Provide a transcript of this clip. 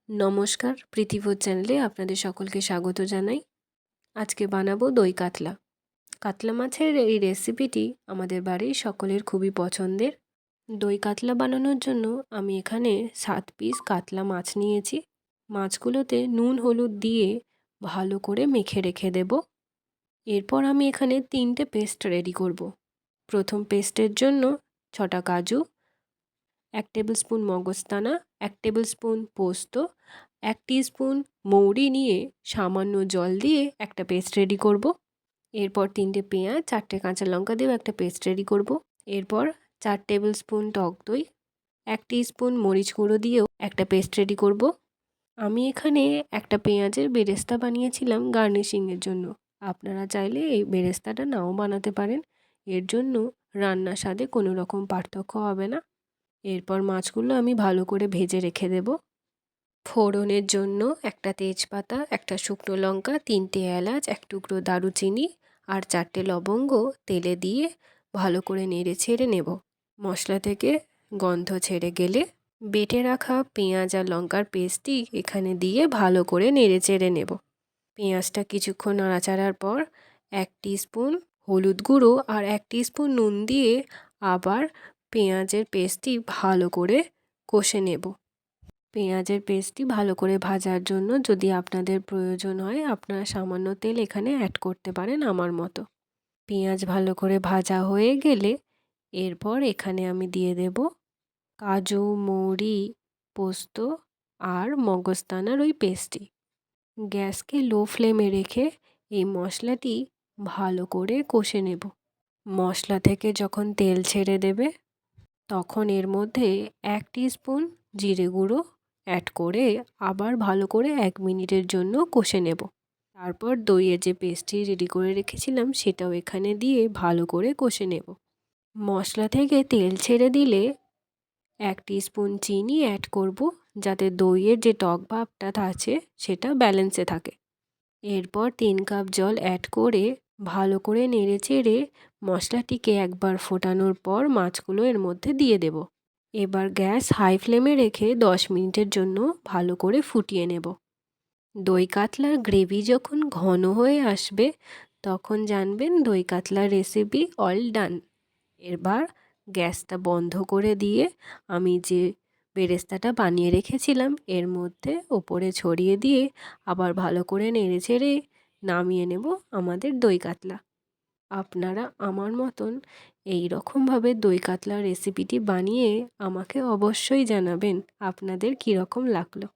নমস্কার, প্রীতি ফুড চ্যানেলে আপনাদের সকলকে স্বাগত জানাই। আজকে বানাবো দই কাতলা। কাতলা মাছের এই রেসিপিটি আমাদের বাড়ির সকলের খুবই পছন্দের। দই কাতলা বানানোর জন্য আমি এখানে 7 পিস কাতলা মাছ নিয়েছি। মাছগুলোতে নুন হলুদ দিয়ে ভালো করে মেখে রেখে দেব। এরপর আমি এখানে 3টে পেস্ট রেডি করব। প্রথম পেস্টের জন্য 6টা কাজু, 1 টেবিল স্পুন মগজদানা, 1 টেবিল স্পুন পোস্ত, 1 টিস্পুন মৌরি নিয়ে সামান্য জল দিয়ে একটা পেস্ট রেডি করব। এরপর 3টে পেঁয়াজ, 4টে কাঁচা লঙ্কা দিয়েও একটা পেস্ট রেডি করব। এরপর 4 টেবিল স্পুন টক দই, 1 টিস্পুন মরিচ গুঁড়ো দিয়েও একটা পেস্ট রেডি করব। আমি এখানে একটা পেঁয়াজের বেরেস্তা বানিয়েছিলাম গার্নিশিংয়ের জন্য। আপনারা চাইলে এই বেরেস্তাটা নাও বানাতে পারেন। এর জন্য রান্নার স্বাদে কোনো রকম পার্থক্য হবে না। এরপর মাছগুলো আমি ভালো করে ভেজে রেখে দেব। ফোড়নের জন্য একটা তেজপাতা, একটা শুকনো লঙ্কা, 3টে এলাচ, 1 টুকরো দারুচিনি আর 4টে লবঙ্গ তেলে দিয়ে ভালো করে নেড়ে ছেড়ে নেব। মশলা থেকে গন্ধ ছেড়ে গেলে বেটে রাখা পেঁয়াজ আর লঙ্কার পেস্টটি এখানে দিয়ে ভালো করে নেড়ে চেড়ে নেব। পেঁয়াজটা কিছুক্ষণ নাড়াচাড়ার পর 1 টিস্পুন হলুদ গুঁড়ো আর 1 টিস্পুন নুন দিয়ে আবার পেঁয়াজের পেস্টটি ভালো করে কষে নেব। পেঁয়াজের পেস্টটি ভালো করে ভাজার জন্য যদি আপনাদের প্রয়োজন হয় আপনারা সামান্য তেল এখানে অ্যাড করতে পারেন আমার মতো। পেঁয়াজ ভালো করে ভাজা হয়ে গেলে এরপর এখানে আমি দিয়ে দেব কাজু, মৌরি, পোস্ত আর মগজদানার ওই পেস্টটি। গ্যাসকে লো ফ্লেমে রেখে এই মশলাটি ভালো করে কষে নেব। মশলা থেকে যখন তেল ছেড়ে দেবে তখন এর মধ্যে 1 টিস্পুন জিরে গুঁড়ো অ্যাড করে আবার ভালো করে 1 মিনিটের জন্য কষে নেব। তারপর দইয়ের যে পেস্টটি রেডি করে রেখেছিলাম সেটাও এখানে দিয়ে ভালো করে কষে নেব। মশলা থেকে তেল ছেড়ে দিলে 1 টিস্পুন চিনি অ্যাড করব যাতে দইয়ের যে টক ভাবটা আছে সেটা ব্যালেন্সে থাকে। এরপর 3 কাপ জল অ্যাড করে ভালো করে নেড়ে চেড়ে মশলাটিকে একবার ফোটানোর পর মাছগুলো এর মধ্যে দিয়ে দেব। এবার গ্যাস হাই ফ্লেমে রেখে 10 মিনিটের জন্য ভালো করে ফুটিয়ে নেব। দই কাতলার গ্রেভি যখন ঘন হয়ে আসবে তখন জানবেন দই কাতলার রেসিপি অল ডান। এবার গ্যাসটা বন্ধ করে দিয়ে আমি যে বেরেস্তাটা বানিয়ে রেখেছিলাম এর মধ্যে ওপরে ছড়িয়ে দিয়ে আবার ভালো করে নেড়ে চেড়ে নামিয়ে নেব আমাদের দই কাতলা। আপনারা আমার মতন এই রকমভাবে দই কাতলা রেসিপিটি বানিয়ে আমাকে অবশ্যই জানাবেন আপনাদের কীরকম লাগলো।